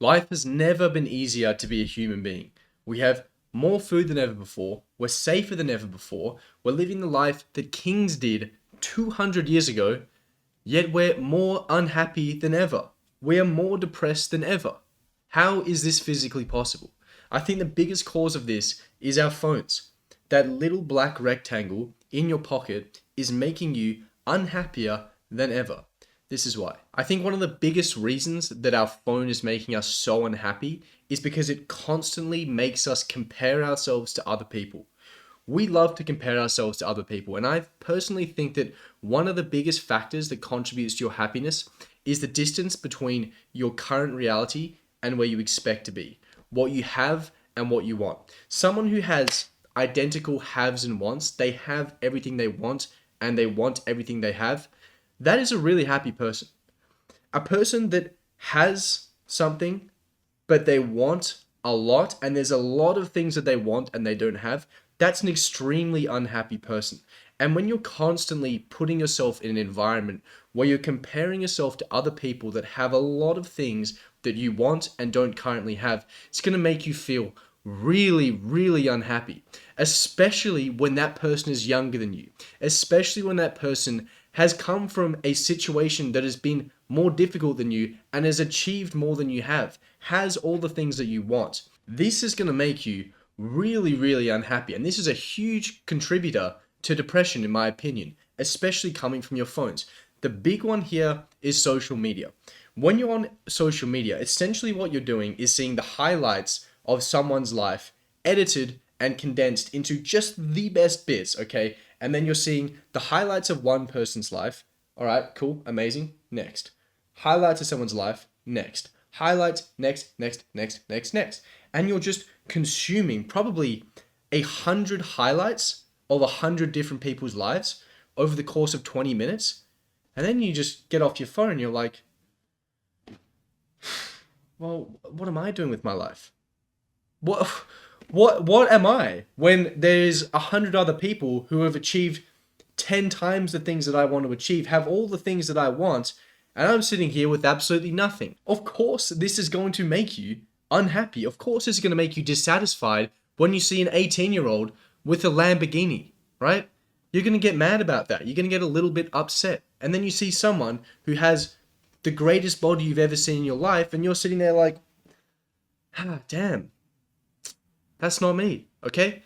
Life has never been easier to be a human being. We have more food than ever before. We're safer than ever before. We're living the life that kings did 200 years ago, yet we're more unhappy than ever. We are more depressed than ever. How is this physically possible? I think the biggest cause of this is our phones. That little black rectangle in your pocket is making you unhappier than ever. This is why. I think one of the biggest reasons that our phone is making us so unhappy is because it constantly makes us compare ourselves to other people. We love to compare ourselves to other people, and I personally think that one of the biggest factors that contributes to your happiness is the distance between your current reality and where you expect to be, what you have and what you want. Someone who has identical haves and wants, they have everything they want and they want everything they have, that is a really happy person. A person that has something, but they want a lot, and there's a lot of things that they want and they don't have, that's an extremely unhappy person. And when you're constantly putting yourself in an environment where you're comparing yourself to other people that have a lot of things that you want and don't currently have, it's going to make you feel really, really unhappy, especially when that person is younger than you, especially when that person has come from a situation that has been more difficult than you and has achieved more than you have, has all the things that you want. This is going to make you really, really unhappy. And this is a huge contributor to depression, in my opinion, especially coming from your phones. The big one here is social media. When you're on social media, essentially what you're doing is seeing the highlights of someone's life edited and condensed into just the best bits, okay? And then you're seeing the highlights of one person's life. All right, cool, amazing. Next. Highlights of someone's life. Next. Highlights, next. And you're just consuming probably 100 highlights of 100 different people's lives over the course of 20 minutes. And then you just get off your phone and you're like, well, what am I doing with my life? What am I when there's 100 other people who have achieved 10 times the things that I want to achieve, have all the things that I want, and I'm sitting here with absolutely nothing? Of course, this is going to make you unhappy. Of course, it's going to make you dissatisfied when you see an 18-year-old with a Lamborghini, right? You're going to get mad about that. You're going to get a little bit upset. And then you see someone who has the greatest body you've ever seen in your life, and you're sitting there like, damn, that's not me, okay?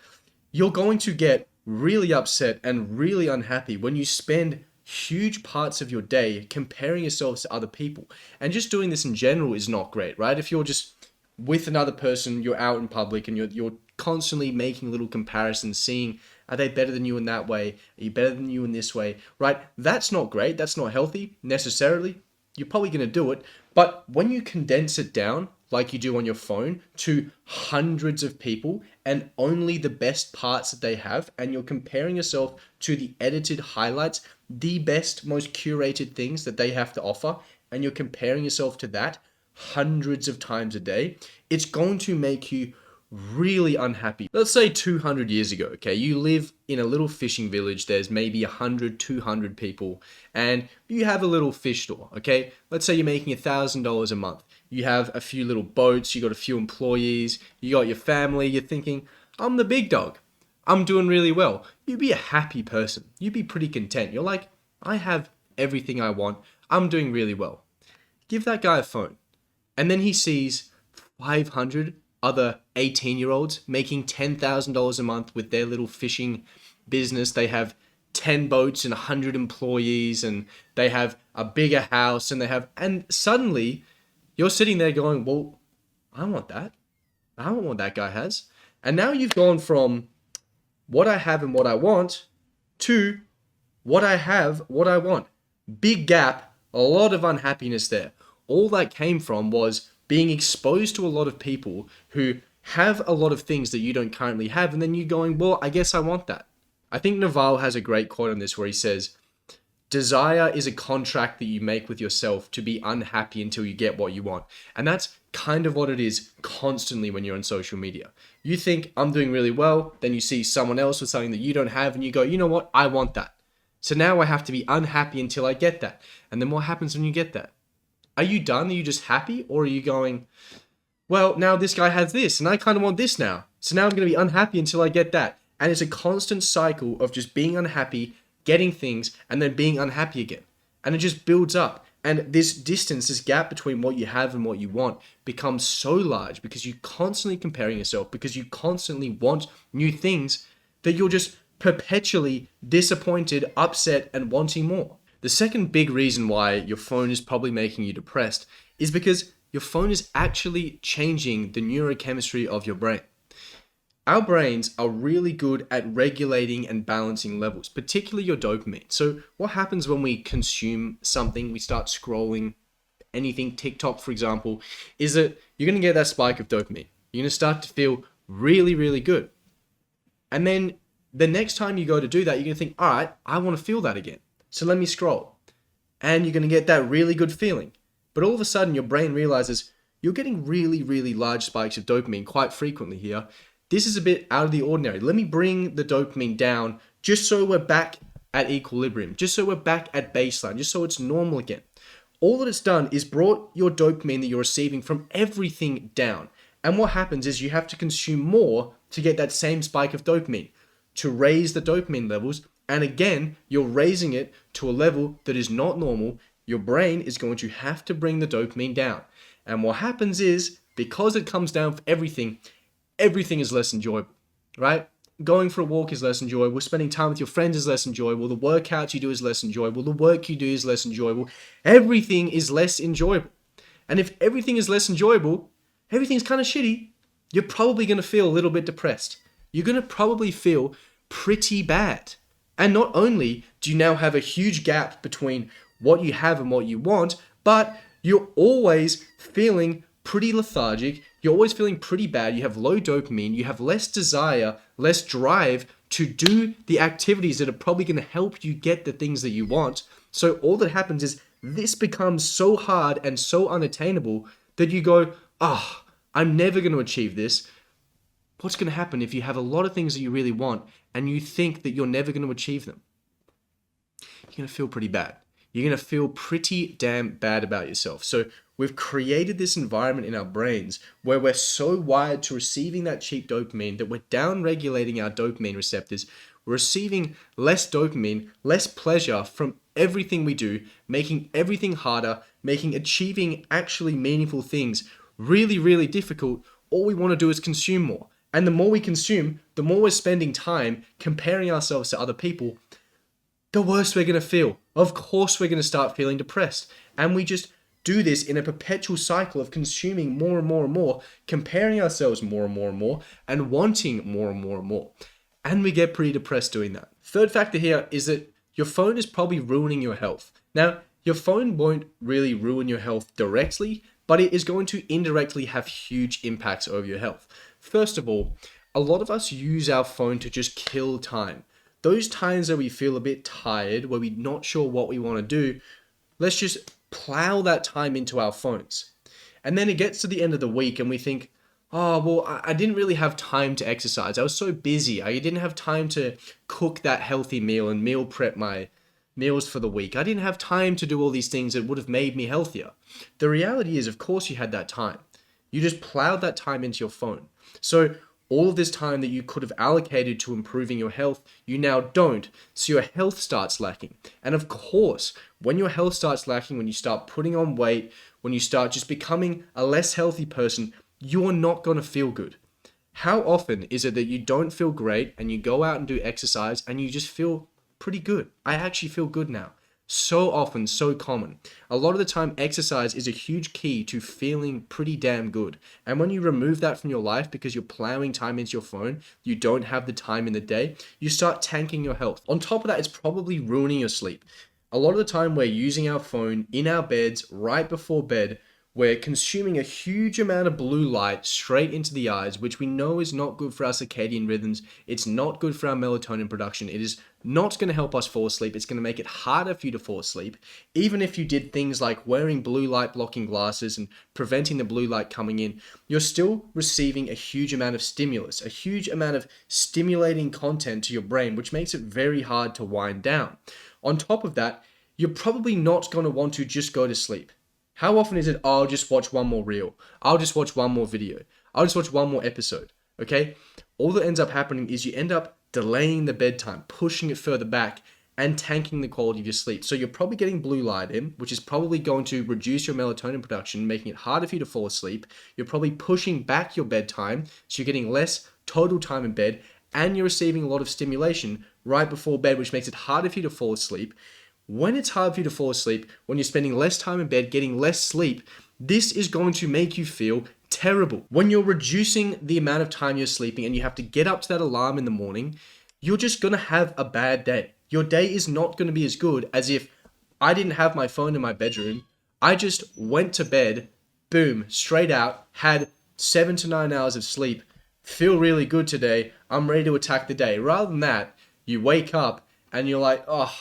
You're going to get really upset and really unhappy when you spend huge parts of your day comparing yourselves to other people. And just doing this in general is not great, right? If you're just with another person, you're out in public and you're constantly making little comparisons, seeing, are they better than you in that way? Are you better than you in this way, right? That's not great. That's not healthy necessarily. You're probably going to do it. But when you condense it down, like you do on your phone, to hundreds of people and only the best parts that they have, and you're comparing yourself to the edited highlights, the best, most curated things that they have to offer, and you're comparing yourself to that hundreds of times a day, it's going to make you really unhappy. Let's say 200 years ago, okay, you live in a little fishing village, there's maybe 100, 200 people, and you have a little fish store, okay? Let's say you're making $1,000 a month. You have a few little boats, you got a few employees, you got your family, you're thinking, I'm the big dog. I'm doing really well. You'd be a happy person. You'd be pretty content. You're like, I have everything I want. I'm doing really well. Give that guy a phone. And then he sees 500 other 18-year-olds making $10,000 a month with their little fishing business. They have 10 boats and 100 employees, and they have a bigger house, and suddenly you're sitting there going, well, I want that. I want what that guy has. And now you've gone from what I have and what I want to what I have, what I want. Big gap, a lot of unhappiness there. All that came from was being exposed to a lot of people who have a lot of things that you don't currently have, and then you going, well, I guess I want that. I think Naval has a great quote on this where he says, desire is a contract that you make with yourself to be unhappy until you get what you want. And that's kind of what it is constantly when you're on social media. You think, I'm doing really well, then you see someone else with something that you don't have, and you go, you know what, I want that. So now I have to be unhappy until I get that. And then what happens when you get that? Are you done? Are you just happy? Or are you going, well, now this guy has this, and I kind of want this now. So now I'm going to be unhappy until I get that. And it's a constant cycle of just being unhappy, getting things, and then being unhappy again. And it just builds up. And this distance, this gap between what you have and what you want becomes so large because you're constantly comparing yourself, because you constantly want new things, that you're just perpetually disappointed, upset, and wanting more. The second big reason why your phone is probably making you depressed is because your phone is actually changing the neurochemistry of your brain. Our brains are really good at regulating and balancing levels, particularly your dopamine. So what happens when we consume something, we start scrolling anything, TikTok for example, is that you're going to get that spike of dopamine. You're going to start to feel really, really good. And then the next time you go to do that, you're going to think, all right, I want to feel that again. So let me scroll. And you're going to get that really good feeling. But all of a sudden, your brain realizes you're getting really, really large spikes of dopamine quite frequently here. This is a bit out of the ordinary. Let me bring the dopamine down just so we're back at equilibrium, just so we're back at baseline, just so it's normal again. All that it's done is brought your dopamine that you're receiving from everything down. And what happens is you have to consume more to get that same spike of dopamine, to raise the dopamine levels. And again, you're raising it to a level that is not normal. Your brain is going to have to bring the dopamine down. And what happens is, because it comes down for everything is less enjoyable, right? Going for a walk is less enjoyable. Spending time with your friends is less enjoyable. The workouts you do is less enjoyable. The work you do is less enjoyable. Everything is less enjoyable. And if everything is less enjoyable, everything's kind of shitty, you're probably going to feel a little bit depressed. You're going to probably feel pretty bad. And not only do you now have a huge gap between what you have and what you want, but you're always feeling pretty lethargic. You're always feeling pretty bad. You have low dopamine. You have less desire, less drive to do the activities that are probably going to help you get the things that you want. So all that happens is this becomes so hard and so unattainable that you go, I'm never going to achieve this. What's going to happen if you have a lot of things that you really want and you think that you're never going to achieve them? You're going to feel pretty bad. You're going to feel pretty damn bad about yourself. So we've created this environment in our brains where we're so wired to receiving that cheap dopamine that we're down-regulating our dopamine receptors. We're receiving less dopamine, less pleasure from everything we do, making everything harder, making achieving actually meaningful things really, really difficult. All we want to do is consume more. And the more we consume, the more we're spending time comparing ourselves to other people, the worse we're going to feel. Of course, we're going to start feeling depressed. And we just do this in a perpetual cycle of consuming more and more and more, comparing ourselves more and more and more, and wanting more and more and more. And we get pretty depressed doing that. Third factor here is that your phone is probably ruining your health. Now, your phone won't really ruin your health directly, but it is going to indirectly have huge impacts over your health. First of all, a lot of us use our phone to just kill time. Those times where we feel a bit tired, where we're not sure what we want to do, let's just plow that time into our phones. And then it gets to the end of the week and we think, I didn't really have time to exercise. I was so busy. I didn't have time to cook that healthy meal and meal prep my meals for the week. I didn't have time to do all these things that would have made me healthier. The reality is, of course, you had that time. You just plowed that time into your phone. So all of this time that you could have allocated to improving your health, you now don't. So your health starts lacking. And of course, when your health starts lacking, when you start putting on weight, when you start just becoming a less healthy person, you're not going to feel good. How often is it that you don't feel great and you go out and do exercise and you just feel pretty good? I actually feel good now. So often, so common. A lot of the time, exercise is a huge key to feeling pretty damn good. And when you remove that from your life because you're plowing time into your phone, you don't have the time in the day, you start tanking your health. On top of that, it's probably ruining your sleep. A lot of the time, we're using our phone in our beds right before bed. We're consuming a huge amount of blue light straight into the eyes, which we know is not good for our circadian rhythms. It's not good for our melatonin production. It is not going to help us fall asleep. It's going to make it harder for you to fall asleep. Even if you did things like wearing blue light blocking glasses and preventing the blue light coming in, you're still receiving a huge amount of stimulus, a huge amount of stimulating content to your brain, which makes it very hard to wind down. On top of that, you're probably not going to want to just go to sleep. How often is it, oh, I'll just watch one more reel. I'll just watch one more video. I'll just watch one more episode. Okay? All that ends up happening is you end up delaying the bedtime, pushing it further back, and tanking the quality of your sleep. So you're probably getting blue light in, which is probably going to reduce your melatonin production, making it harder for you to fall asleep. You're probably pushing back your bedtime, so you're getting less total time in bed, and you're receiving a lot of stimulation right before bed, which makes it harder for you to fall asleep. When it's hard for you to fall asleep, when you're spending less time in bed, getting less sleep, this is going to make you feel terrible. When you're reducing the amount of time you're sleeping and you have to get up to that alarm in the morning, you're just going to have a bad day. Your day is not going to be as good as if I didn't have my phone in my bedroom. I just went to bed, boom, straight out, had 7 to 9 hours of sleep, feel really good today, I'm ready to attack the day. Rather than that, you wake up and you're like, oh,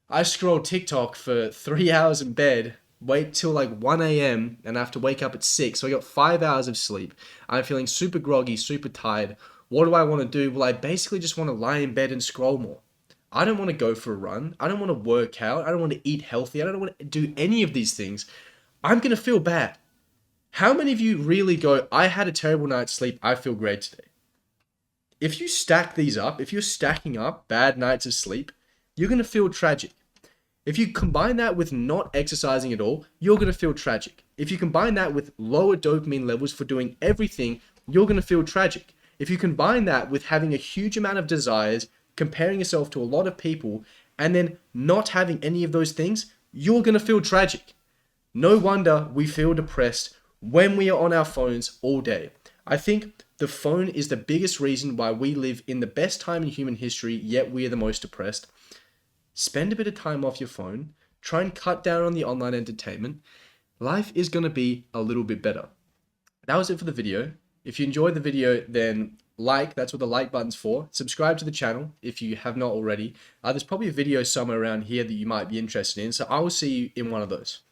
I scrolled TikTok for 3 hours in bed, wait till like 1 a.m. and I have to wake up at 6. So I got 5 hours of sleep. I'm feeling super groggy, super tired. What do I want to do? Well, I basically just want to lie in bed and scroll more. I don't want to go for a run. I don't want to work out. I don't want to eat healthy. I don't want to do any of these things. I'm going to feel bad. How many of you really go, I had a terrible night's sleep, I feel great today? If you stack these up, if you're stacking up bad nights of sleep, you're going to feel tragic. If you combine that with not exercising at all, you're going to feel tragic. If you combine that with lower dopamine levels for doing everything, you're going to feel tragic. If you combine that with having a huge amount of desires, comparing yourself to a lot of people, and then not having any of those things, you're going to feel tragic. No wonder we feel depressed when we are on our phones all day. I think the phone is the biggest reason why we live in the best time in human history, yet we are the most depressed. Spend a bit of time off your phone. Try and cut down on the online entertainment. Life is going to be a little bit better. That was it for the video. If you enjoyed the video, then that's what the like button's for. Subscribe to the channel if you have not already. There's probably a video somewhere around here that you might be interested in, so I will see you in one of those.